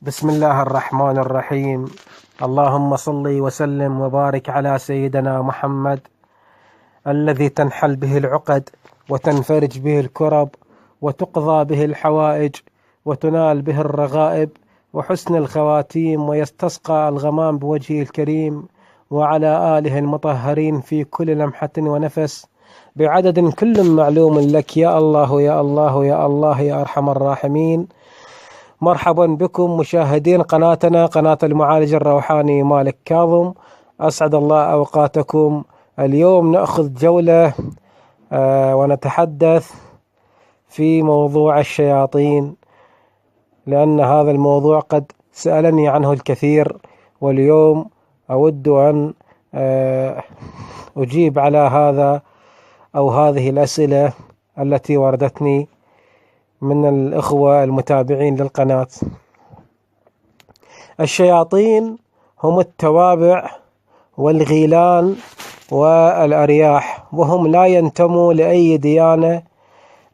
بسم الله الرحمن الرحيم. اللهم صل وسلم وبارك على سيدنا محمد الذي تنحل به العقد وتنفرج به الكرب وتقضى به الحوائج وتنال به الرغائب وحسن الخواتيم ويستسقى الغمام بوجهه الكريم وعلى آله المطهرين في كل لمحة ونفس بعدد كل معلوم لك يا الله يا الله يا الله يا أرحم الراحمين. مرحبا بكم مشاهدين قناتنا قناة المعالج الروحاني مالك كاظم، أسعد الله أوقاتكم. اليوم نأخذ جولة ونتحدث في موضوع الشياطين، لأن هذا الموضوع قد سألني عنه الكثير، واليوم أود أن أجيب على هذا أو هذه الأسئلة التي وردتني من الإخوة المتابعين للقناة. الشياطين هم التوابع والغيلان والأرياح، وهم لا ينتموا لأي ديانة،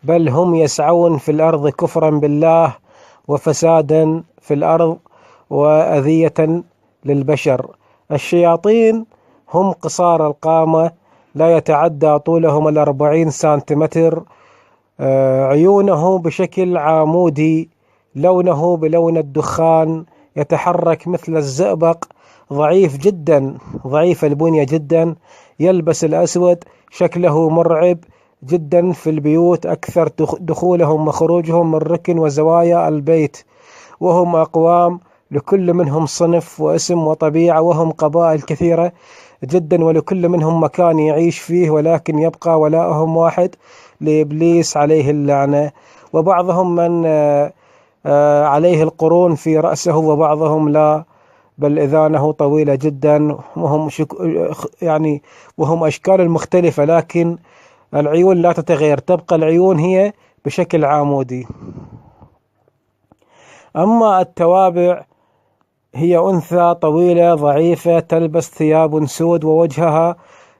بل هم يسعون في الأرض كفرا بالله وفسادا في الأرض وأذية للبشر. الشياطين هم قصار القامة، لا يتعدى طولهم 40 سنتيمتر، عيونه بشكل عامودي، لونه بلون الدخان، يتحرك مثل الزئبق، ضعيف جدا، ضعيف البنية جدا، يلبس الأسود، شكله مرعب جدا في البيوت، أكثر دخولهم وخروجهم من ركن وزوايا البيت، وهم أقوام لكل منهم صنف واسم وطبيعة، وهم قبائل كثيرة جدا، ولكل منهم مكان يعيش فيه، ولكن يبقى ولاؤهم واحد لإبليس عليه اللعنة. وبعضهم من عليه القرون في رأسه، وبعضهم لا، بل إذانه طويلة جدا، وهم أشكال مختلفة، لكن العيون لا تتغير، تبقى العيون هي بشكل عامودي. أما التوابع هي أنثى طويلة ضعيفة، تلبس ثياب سود، ووجهها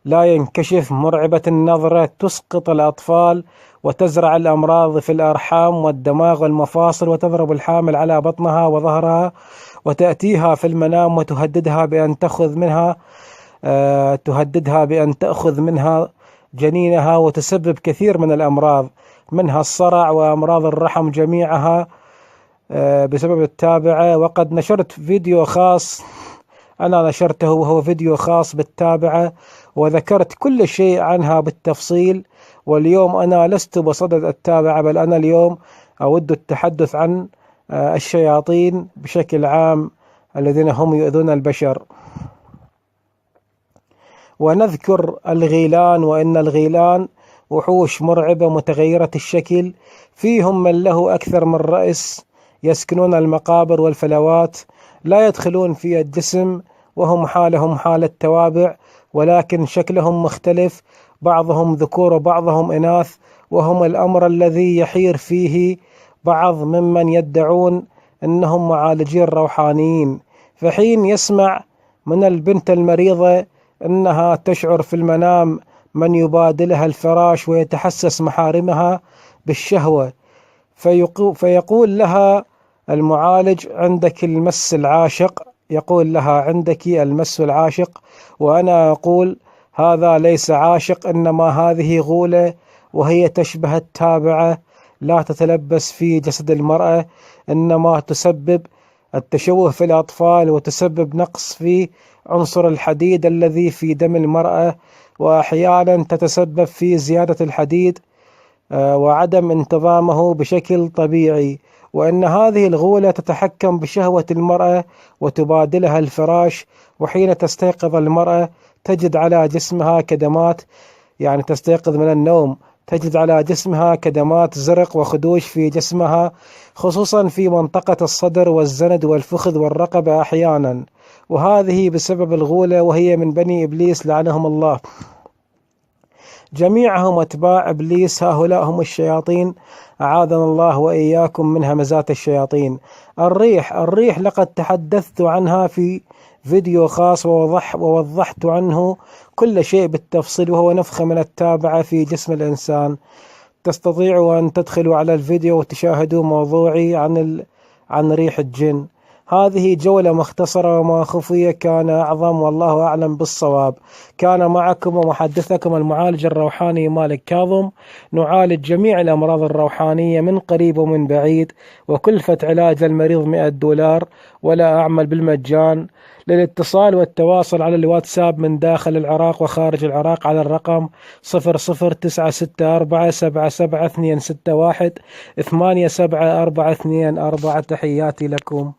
لا ينكشف، مرعبة النظرة، تسقط الأطفال وتزرع الأمراض في الأرحام والدماغ والمفاصل، وتضرب الحامل على بطنها وظهرها، وتأتيها في المنام وتهددها بأن تأخذ منها جنينها، وتسبب كثير من الأمراض، منها الصرع وأمراض الرحم جميعها بسبب التابعة. وقد نشرت فيديو خاص، أنا نشرته، وهو فيديو خاص بالتابعة، وذكرت كل شيء عنها بالتفصيل. واليوم أنا لست بصدد التابعة، بل أنا اليوم أود التحدث عن الشياطين بشكل عام الذين هم يؤذون البشر. ونذكر الغيلان، وإن الغيلان وحوش مرعبة متغيرة الشكل، فيهم من له أكثر من رأس، يسكنون المقابر والفلوات، لا يدخلون في الجسم، وهم حالهم حال التوابع، ولكن شكلهم مختلف، بعضهم ذكور وبعضهم إناث، وهم الأمر الذي يحير فيه بعض ممن يدعون أنهم معالجين روحانيين. فحين يسمع من البنت المريضة أنها تشعر في المنام من يبادلها الفراش ويتحسس محارمها بالشهوة، فيقول لها المعالج عندك المس العاشق، يقول لها عندك المس العاشق، وأنا أقول هذا ليس عاشق، إنما هذه غولة، وهي تشبه التابعة، لا تتلبس في جسد المرأة، إنما تسبب التشوه في الأطفال، وتسبب نقص في عنصر الحديد الذي في دم المرأة، وأحيانا تتسبب في زيادة الحديد وعدم انتظامه بشكل طبيعي. وأن هذه الغولة تتحكم بشهوة المرأة وتبادلها الفراش، وحين تستيقظ المرأة تجد على جسمها كدمات، يعني تستيقظ من النوم تجد على جسمها كدمات زرق وخدوش في جسمها، خصوصا في منطقة الصدر والزند والفخذ والرقبة أحيانا، وهذه بسبب الغولة، وهي من بني إبليس لعنهم الله. جميعهم أتباع إبليس، هؤلاء هم الشياطين، أعاذنا الله وإياكم من همزات الشياطين. الريح لقد تحدثت عنها في فيديو خاص، ووضحت عنه كل شيء بالتفصيل، وهو نفخة من التابعة في جسم الإنسان. تستطيعوا أن تدخلوا على الفيديو وتشاهدوا موضوعي عن ريح الجن. هذه جولة مختصرة وما خفي كان أعظم، والله أعلم بالصواب. كان معكم ومحدثكم المعالج الروحاني مالك كاظم، نعالج جميع الأمراض الروحانية من قريب ومن بعيد، وكلفة علاج المريض $100، ولا أعمل بالمجان. للاتصال والتواصل على الواتساب من داخل العراق وخارج العراق على الرقم 00964777261 87424. تحياتي لكم.